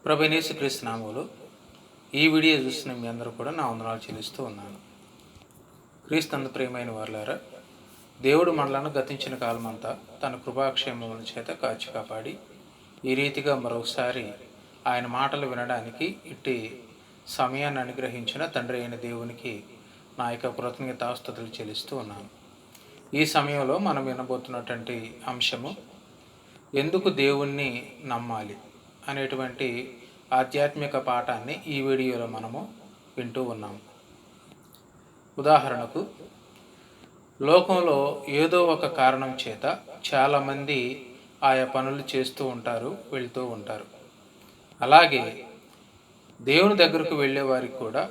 ప్రభువైన యేసుక్రీస్తు నామములో ఈ వీడియో చూస్తున్న మీ అందరూ కూడా నా వందనాలు చెల్లిస్తూ ఉన్నాను. క్రీస్తునందు ప్రియమైన వారులారా, దేవుడు మనలను గతించిన కాలమంతా తన కృపాక్షేమముల చేత కాచి కాపాడి ఈ రీతిగా మరొకసారి ఆయన మాటలు వినడానికి ఇట్టి సమయాన్ని అనుగ్రహించిన తండ్రి అయిన దేవునికి నా యొక్క కృతజ్ఞతాస్తుతులు చెల్లిస్తూ ఉన్నాను. ఈ సమయంలో మనం వినబోతున్నటువంటి అంశము ఎందుకు దేవుణ్ణి నమ్మాలి అనేటువంటి ఆధ్యాత్మిక పాఠాన్ని ఈ వీడియోలో మనము వింటూ ఉన్నాము. ఉదాహరణకు, లోకంలో ఏదో ఒక కారణం చేత చాలామంది ఆయా పనులు చేస్తూ ఉంటారు, వెళ్తూ ఉంటారు. అలాగే దేవుని దగ్గరకు వెళ్ళే వారికి కూడా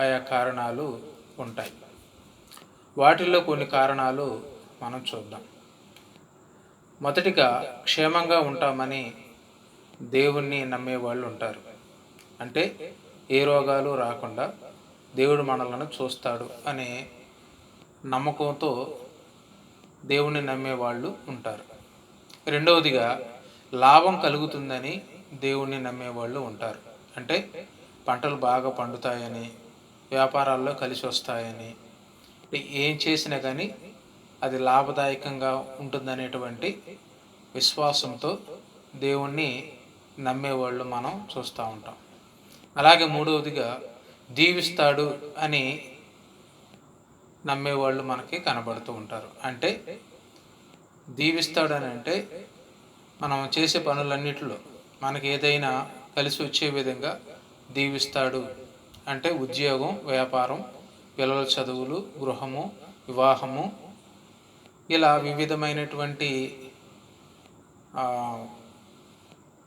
ఆయా కారణాలు ఉంటాయి. వాటిల్లో కొన్ని కారణాలు మనం చూద్దాం. మొదటిగా, క్షేమంగా ఉంటామని దేవుణ్ణి నమ్మే వాళ్ళు ఉంటారు. అంటే ఏ రోగాలు రాకుండా దేవుడు మనలను చూస్తాడు అనే నమ్మకంతో దేవుణ్ణి నమ్మే వాళ్ళు ఉంటారు. రెండవదిగా, లాభం కలుగుతుందని దేవుణ్ణి నమ్మే వాళ్ళు ఉంటారు. అంటే పంటలు బాగా పండుతాయని, వ్యాపారాల్లో కలిసి వస్తాయని, ఏం చేసినా కానీ అది లాభదాయకంగా ఉంటుందనేటువంటి విశ్వాసంతో దేవుణ్ణి నమ్మేవాళ్ళు మనం చూస్తూ ఉంటాం. అలాగే మూడవదిగా, దీవిస్తాడు అని నమ్మేవాళ్ళు మనకి కనబడుతూ ఉంటారు. అంటే దీవిస్తాడు అని అంటే మనం చేసే పనులన్నిటిలో మనకి ఏదైనా కలిసి వచ్చే విధంగా దీవిస్తాడు. అంటే ఉద్యోగం, వ్యాపారం, పిల్లల చదువులు, గృహము, వివాహము, ఇలా వివిధమైనటువంటి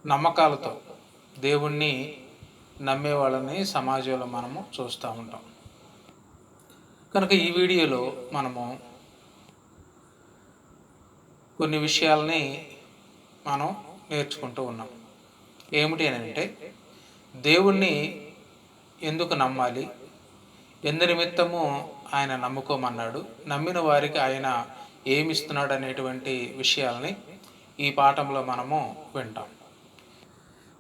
నమ్మకాలతో దేవుణ్ణి నమ్మే వాళ్ళని సమాజంలో మనము చూస్తూ ఉంటాం. కనుక ఈ వీడియోలో మనము కొన్ని విషయాలని మనం నేర్చుకుంటూ ఉన్నాం. ఏమిటి అని అంటే, దేవుణ్ణి ఎందుకు నమ్మాలి, ఎందు నిమిత్తము ఆయన నమ్ముకోమన్నాడు, నమ్మిన వారికి ఆయన ఏమిస్తున్నాడు అనేటువంటి విషయాలని ఈ పాఠంలో మనము వింటాం.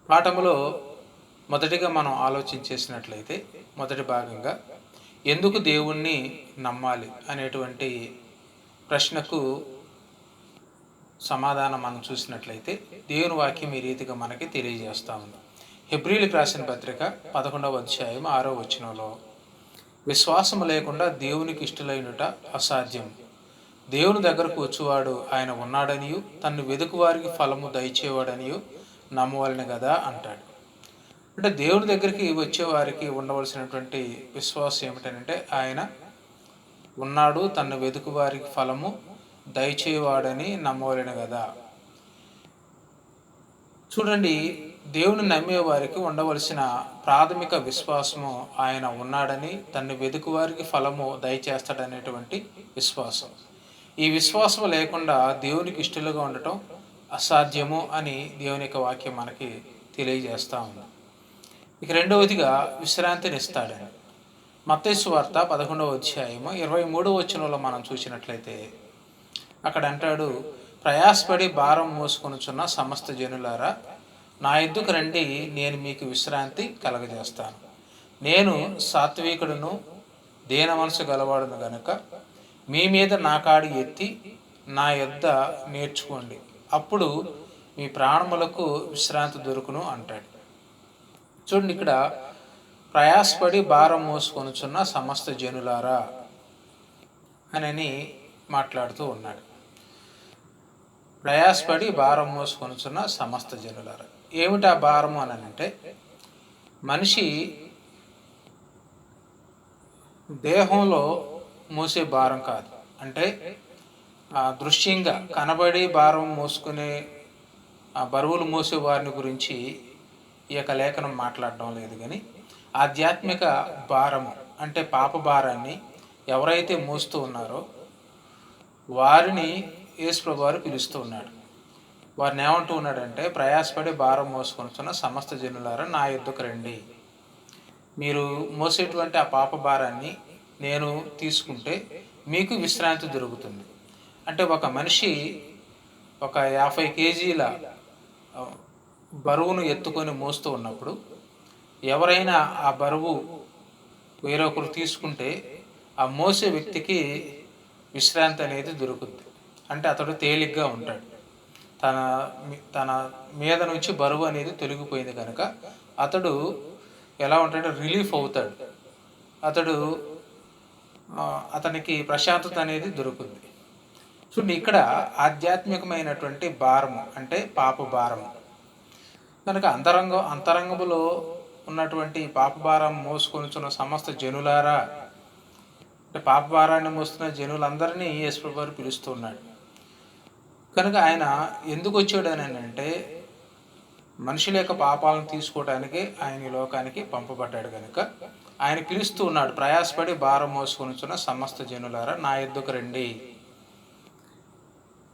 పాఠంలో మొదటిగా మనం ఆలోచించేసినట్లయితే, మొదటి భాగంగా ఎందుకు దేవుణ్ణి నమ్మాలి అనేటువంటి ప్రశ్నకు సమాధానం మనం చూసినట్లయితే దేవుని వాక్యం ఈ రీతిగా మనకి తెలియజేస్తూ ఉంది. హెబ్రీయులకు రాసిన పత్రిక 11వ అధ్యాయం 6వ వచనంలో, విశ్వాసము లేకుండా దేవునికి ఇష్టలైనట అసాధ్యం. దేవుని దగ్గరకు వచ్చేవాడు ఆయన ఉన్నాడనియు తన్ను వెదుకు వారికి ఫలము దయచేవాడనియు నమ్మవలని కదా అంటాడు. అంటే దేవుని దగ్గరికి వచ్చేవారికి ఉండవలసినటువంటి విశ్వాసం ఏమిటంటే, ఆయన ఉన్నాడు, తన్ను వెదుకు వారికి ఫలము దయచేవాడని నమ్మవలని కదా. చూడండి, దేవుని నమ్మే వారికి ఉండవలసిన ప్రాథమిక విశ్వాసము ఆయన ఉన్నాడని, తన్ను వెదుకు వారికి ఫలము దయచేస్తాడనేటువంటి విశ్వాసం. ఈ విశ్వాసం లేకుండా దేవునికి ఇష్టలుగా ఉండటం అసాధ్యము అని దేవుని యొక్క వాక్యం మనకి తెలియజేస్తూ ఉంది. ఇక రెండవదిగా, విశ్రాంతిని ఇస్తాడని. మత్తయి సువార్త 11వ అధ్యాయము 23వ వచనంలో మనం చూసినట్లయితే అక్కడ అంటాడు, ప్రయాసపడి భారం మోసుకొనుచున్న సమస్త జనులారా నా యొద్దకు రండి, నేను మీకు విశ్రాంతి కలగజేస్తాను. నేను సాత్వికుడును దీన మనసు గలవాడును గనుక మీ మీద నా కాడి ఎత్తి నా యొద్ద నేర్చుకోండి, అప్పుడు మీ ప్రాణములకు విశ్రాంతి దొరుకును అంటాడు. చూడండి, ఇక్కడ ప్రయాసపడి భారం మోసుకొనుచున్న సమస్త జనులారా అని మాట్లాడుతూ ఉన్నాడు. ప్రయాసపడి భారం మోసుకొనుచున్న సమస్త జనులారా. ఏమిటి ఆ భారము అని అంటే, మనిషి దేహంలో మోసే భారం కాదు. అంటే దృశ్యంగా కనబడి భారం మోసుకునే బరువులు మోసే వారిని గురించి ఈ యొక్క లేఖనం మాట్లాడడం లేదు. కానీ ఆధ్యాత్మిక భారము అంటే పాప భారాన్ని ఎవరైతే మోస్తూ ఉన్నారో వారిని యేసుప్రభువు వారు పిలుస్తూ ఉన్నాడు. వారిని ఏమంటూ ఉన్నాడంటే, ప్రయాసపడి భారం మోసుకొనుచున్న సమస్త జనులారా నా యొద్దకు రండి. మీరు మోసేటువంటి ఆ పాప భారాన్ని నేను తీసుకుంటే మీకు విశ్రాంతి దొరుకుతుంది. అంటే ఒక మనిషి ఒక 50 కేజీల బరువును ఎత్తుకొని మోస్తూ ఉన్నప్పుడు ఎవరైనా ఆ బరువు వేరొకరు తీసుకుంటే ఆ మోసే వ్యక్తికి విశ్రాంతి అనేది దొరుకుద్ది. అంటే అతడు తేలిగ్గా ఉంటాడు. తన తన మీద నుంచి బరువు అనేది తొలగిపోయింది కనుక అతడు ఎలా ఉంటాడంటే రిలీఫ్ అవుతాడు. అతడు అతనికి ప్రశాంతత అనేది దొరుకుద్ది. చూడండి, ఇక్కడ ఆధ్యాత్మికమైనటువంటి భారము అంటే పాప భారము కనుక అంతరంగములో ఉన్నటువంటి పాప భారం మోసుకొనిచున్న సమస్త జనులారా, అంటే పాప భారాన్ని మోస్తున్న జనులందరినీ యేసు వారు పిలుస్తూ ఉన్నాడు. కనుక ఆయన ఎందుకు వచ్చాడు అని అంటే మనుషుల యొక్క పాపాలను తీసుకోవడానికి ఆయన ఈ లోకానికి పంపబడ్డాడు. కనుక ఆయన పిలుస్తూ ఉన్నాడు, ప్రయాసపడి భారం మోసుకొనిచున్న సమస్త జనులారా నా యొద్దకు రండి,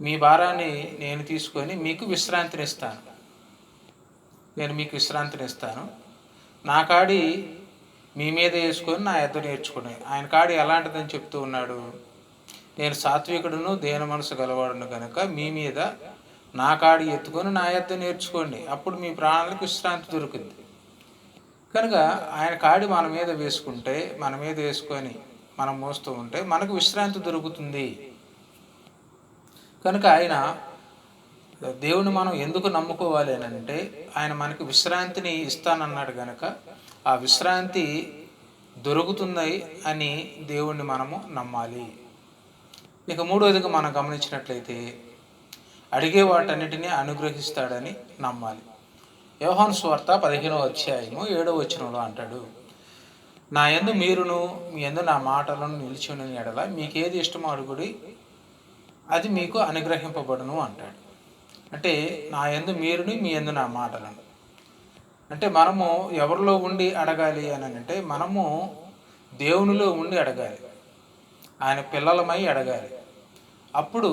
మీ భారాన్ని నేను తీసుకొని మీకు విశ్రాంతినిస్తాను. నేను మీకు విశ్రాంతినిస్తాను. నా కాడి మీ మీద వేసుకొని నా యొద్ద నేర్చుకుని. ఆయన కాడి ఎలాంటిదని చెప్తూ ఉన్నాడు, నేను సాత్వికుడును దేన మనసు గలవాడును కనుక మీ మీద నా కాడి ఎత్తుకొని నా యొద్ద నేర్చుకోండి, అప్పుడు మీ ప్రాణాలకు విశ్రాంతి దొరుకుద్ది. కనుక ఆయన కాడి మన మీద వేసుకుంటే, మన మీద వేసుకొని మనం మోస్తూ ఉంటే మనకు విశ్రాంతి దొరుకుతుంది. కనుక దేవుని మనం ఎందుకు నమ్ముకోవాలి అని అంటే ఆయన మనకి విశ్రాంతిని ఇస్తానన్నాడు కనుక ఆ విశ్రాంతి దొరుకుతుంది అని దేవుణ్ణి మనము నమ్మాలి. ఇక మూడవదిగా మనం గమనించినట్లయితే అడిగే వాటన్నిటినీ అనుగ్రహిస్తాడని నమ్మాలి. యోహాను సువార్త 15వ అధ్యాయము 7వ వచనంలో అంటాడు, నా యందు మీరును మీ యందు నా మాటలను నిలిచి ఉన్న ఎడల మీకేది ఇష్టమో అడుగుడి, అది మీకు అనుగ్రహింపబడును అంటాడు. అంటే నా యందు మీరుని మీ యందు నా మాటలను, అంటే మనము ఎవరిలో ఉండి అడగాలి అని అంటే మనము దేవునిలో ఉండి అడగాలి, ఆయన పిల్లలమై అడగాలి. అప్పుడు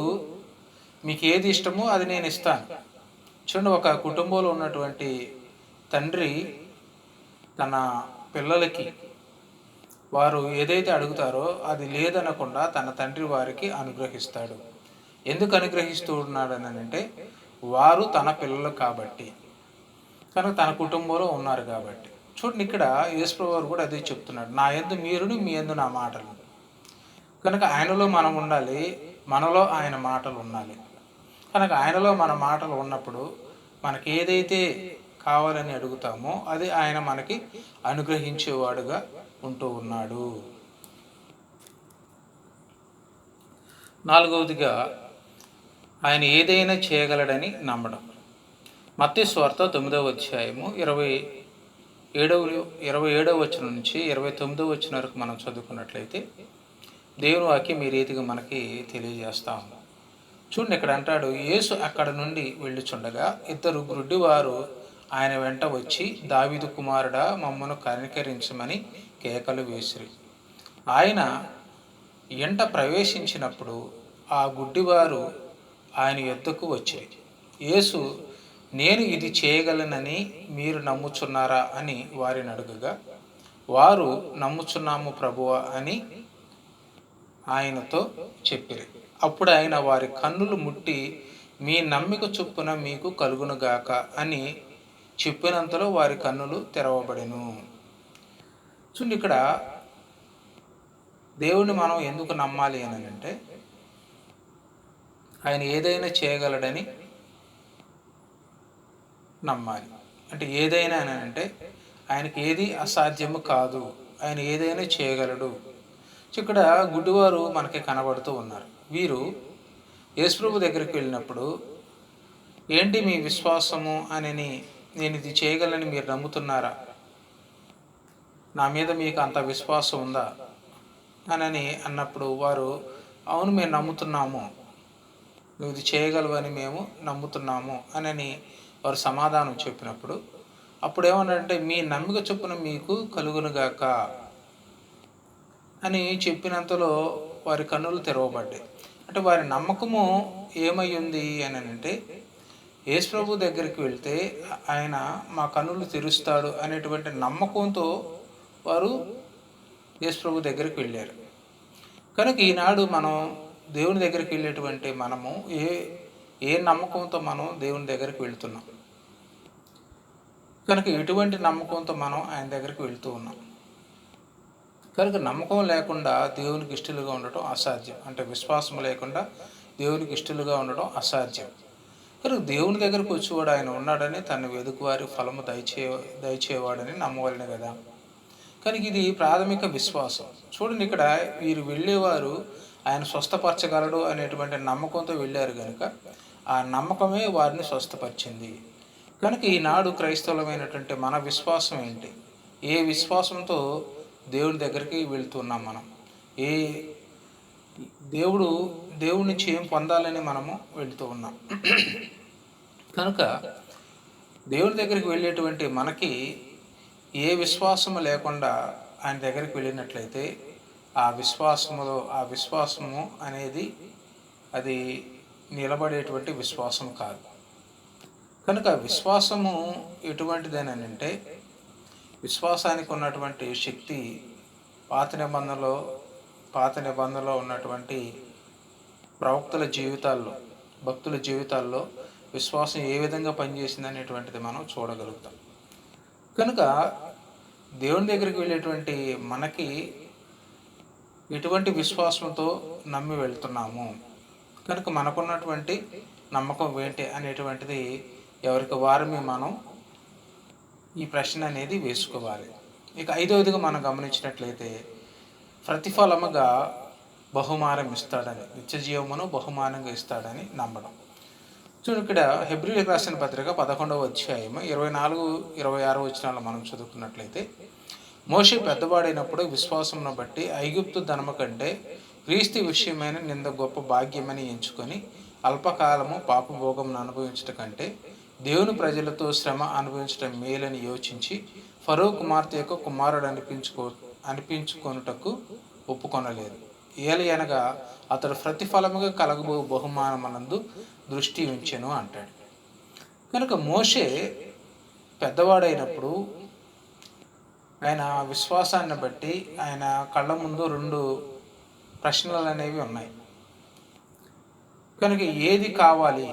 మీకు ఏది ఇష్టమో అది నేను ఇస్తాను. చూడండి, ఒక కుటుంబంలో ఉన్నటువంటి తండ్రి తన పిల్లలకి వారు ఏదైతే అడుగుతారో అది లేదనకుండా తన తండ్రి వారికి అనుగ్రహిస్తాడు. ఎందుకు అనుగ్రహిస్తూ ఉన్నాడు అని అంటే వారు తన పిల్లలు కాబట్టి, కనుక తన కుటుంబంలో ఉన్నారు కాబట్టి. చూడండి, ఇక్కడ యేసుప్రభువు వారు కూడా అదే చెప్తున్నాడు, నా యందు మీరును మీ యందు నా మాటలు. కనుక ఆయనలో మనం ఉండాలి, మనలో ఆయన మాటలు ఉండాలి. కనుక ఆయనలో మన మాటలు ఉన్నప్పుడు మనకి ఏదైతే కావాలని అడుగుతామో అది ఆయన మనకి అనుగ్రహించేవాడుగా ఉంటూ ఉన్నాడు. నాలుగవదిగా ఆయన ఏదైనా చేయగలడని నమ్మడం. మత్తయి సువార్త 9వ అధ్యాయము 27వ వచనం నుంచి 29వ వచనం వరకు మనం చదువుకున్నట్లయితే దేవుని వాక్యం ఈ రీతిగా మనకి తెలియజేస్తాము. చూడండి, ఇక్కడ అంటాడు, యేసు అక్కడ నుండి వెళ్ళుచుండగా ఇద్దరు గ్రుడ్డివారు ఆయన వెంట వచ్చి, దావీదు కుమారుడా మమ్మను కనికరించమని కేకలు వేసిరి. ఆయన ఎంట ప్రవేశించినప్పుడు ఆ గుడ్డివారు ఆయన యొద్దకు వచ్చిరి. యేసు, నేను ఇది చేయగలనని మీరు నమ్ముచున్నారా అని వారిని అడుగగా వారు, నమ్ముచున్నాము ప్రభువా అని ఆయనతో చెప్పిరి. అప్పుడు ఆయన వారి కన్నులు ముట్టి, మీ నమ్మిక చొప్పున మీకు కలుగునుగాక అని చెప్పినంతలో వారి కన్నులు తెరవబడెను. చూడండి, ఇక్కడ దేవుణ్ణి మనం ఎందుకు నమ్మాలి అని అంటే ఆయన ఏదైనా చేయగలడని నమ్మాలి. అంటే ఏదైనా అని అంటే ఆయనకి ఏది అసాధ్యము కాదు, ఆయన ఏదైనా చేయగలడు. ఇక్కడ గుడ్డివారు మనకి కనబడుతూ ఉన్నారు. వీరు యేసుప్రభు దగ్గరికి వెళ్ళినప్పుడు, ఏంటి మీ విశ్వాసము అని, నేను ఇది చేయగలని మీరు నమ్ముతున్నారా, నా మీద మీకు అంత విశ్వాసం ఉందా అని అన్నప్పుడు వారు, అవును మేము నమ్ముతున్నాము, నువ్వు ఇది చేయగలవని మేము నమ్ముతున్నాము అని వారు సమాధానం చెప్పినప్పుడు అప్పుడు ఏమన్నారంటే, మీ నమ్మిక చొప్పున మీకు కలుగునుగాక అని చెప్పినంతలో వారి కన్నులు తెరవబడ్డాయి. అంటే వారి నమ్మకము ఏమై ఉంది అని అంటే యేసుప్రభు దగ్గరికి వెళ్తే ఆయన మా కన్నులు తెరుస్తాడు అనేటువంటి నమ్మకంతో వారు యేసుప్రభు దగ్గరికి వెళ్ళారు. కనుక ఈనాడు మనం దేవుని దగ్గరికి వెళ్ళేటువంటి మనము ఏ నమ్మకంతో మనం దేవుని దగ్గరికి వెళ్తున్నాం? కనుక ఎటువంటి నమ్మకంతో మనం ఆయన దగ్గరికి వెళ్తూ ఉన్నాం? కనుక నమ్మకం లేకుండా దేవునికి ఇష్టలుగా ఉండటం అసాధ్యం. అంటే విశ్వాసం లేకుండా దేవునికి ఇష్టలుగా ఉండటం అసాధ్యం. కనుక దేవుని దగ్గరకు వచ్చేవాడు ఆయన ఉన్నాడని, తను వెదుకువారి ఫలము దయచేవాడని నమ్మవలెను కదా. కనుక ఇది ప్రాథమిక విశ్వాసం. చూడండి, ఇక్కడ వీరు వెళ్ళేవారు ఆయన స్వస్థపరచగలడు అనేటువంటి నమ్మకంతో వెళ్ళారు కనుక ఆ నమ్మకమే వారిని స్వస్థపరిచింది. కనుక ఈనాడు క్రైస్తవులమైనటువంటి మన విశ్వాసం ఏంటి? ఏ విశ్వాసంతో దేవుని దగ్గరికి వెళ్తున్నాం మనం? ఏ దేవుడి నుంచి ఏం పొందాలని మనము వెళుతూ ఉన్నాం? కనుక దేవుని దగ్గరికి వెళ్ళేటువంటి మనకి ఏ విశ్వాసము లేకుండా ఆయన దగ్గరికి వెళ్ళినట్లయితే ఆ విశ్వాసము అనేది అది నిలబడేటువంటి విశ్వాసం కాదు. కనుక విశ్వాసము ఎటువంటిదేనంటే, విశ్వాసానికి ఉన్నటువంటి శక్తి పాత నిబంధనలో ఉన్నటువంటి ప్రవక్తల జీవితాల్లో, భక్తుల జీవితాల్లో విశ్వాసం ఏ విధంగా పనిచేసింది అనేటువంటిది మనం చూడగలుగుతాం. కనుక దేవుని దగ్గరికి వెళ్ళేటువంటి మనకి ఎటువంటి విశ్వాసంతో నమ్మి వెళ్తున్నాము, కనుక మనకున్నటువంటి నమ్మకం ఏంటి అనేటువంటిది ఎవరికి వారమే మనం ఈ ప్రశ్న అనేది వేసుకోవాలి. ఇక ఐదవదిగా మనం గమనించినట్లయితే, ప్రతిఫలముగా బహుమానం ఇస్తాడని, నిత్య జీవమును బహుమానంగా ఇస్తాడని నమ్మడం. చూడు, ఇక్కడ హెబ్రీయులకు రాసిన పత్రిక 11వ అధ్యాయము 24-26 వచనాలు మనం చదువుకున్నట్లయితే, మోషే పెద్దవాడైనప్పుడు విశ్వాసమును బట్టి ఐగుప్తు ధనము కంటే క్రీస్తు విషయమైన నింద గొప్ప భాగ్యమని ఎంచుకొని అల్పకాలము పాపభోగమును అనుభవించటం కంటే దేవుని ప్రజలతో శ్రమ అనుభవించడం మేలని యోచించి ఫరో కుమార్తె యొక్క కుమారుడు అనిపించుకొనుటకు ఒప్పుకొనలేదు. ఏలయనగా అతడు ప్రతిఫలముగా కలగబో బహుమానమునందు దృష్టి ఉంచెను అంటాడు. కనుక మోషే పెద్దవాడైనప్పుడు ఆయన విశ్వాసాన్ని బట్టి ఆయన కళ్ళ ముందు 2 ప్రశ్నలు అనేవి ఉన్నాయి. కనుక ఏది కావాలి,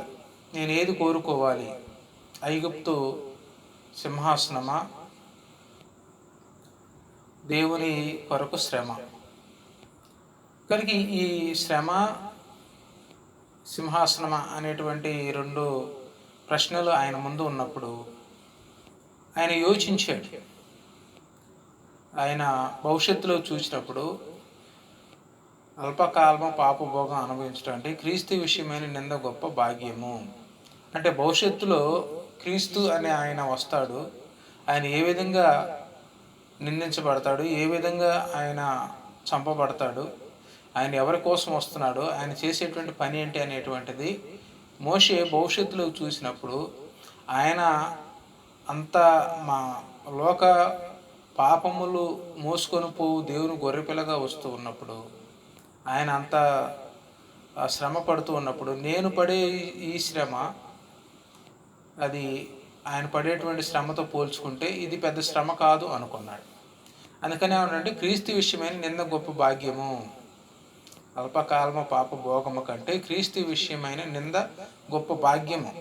నేను ఏది కోరుకోవాలి? ఐగుప్తు సింహాసనమా, దేవుని కొరకు శ్రమ? కనుక ఈ శ్రమ, సింహాసనమా అనేటువంటి 2 ప్రశ్నలు ఆయన ముందు ఉన్నప్పుడు ఆయన యోచించాడు. ఆయన భవిష్యత్తులో చూసినప్పుడు అల్పకాలము పాపభోగం అనుభవించడం అంటే క్రీస్తు విషయమైన నింద గొప్ప భాగ్యము. అంటే భవిష్యత్తులో క్రీస్తు అనే ఆయన వస్తాడు. ఆయన ఏ విధంగా నిందించబడతాడు, ఏ విధంగా ఆయన చంపబడతాడు, ఆయన ఎవరి కోసం వస్తున్నాడు, ఆయన చేసేటువంటి పని ఏంటి అనేటువంటిది మోషే భవిష్యత్తులో చూసినప్పుడు ఆయన అంత మా లోక పాపములు మోసుకొని పోవు దేవుని గొర్రెపిల్లగా వస్తూ ఉన్నప్పుడు, ఆయన అంత శ్రమ పడుతూ ఉన్నప్పుడు, నేను పడే ఈ శ్రమ అది ఆయన పడేటువంటి శ్రమతో పోల్చుకుంటే ఇది పెద్ద శ్రమ కాదు అనుకున్నాడు. అందుకనే ఏమంటే క్రీస్తు విషయమైన నింద గొప్ప భాగ్యము, అల్పకాలము పాప భోగము కంటే క్రీస్తు విషయమైన నింద గొప్ప భాగ్యము.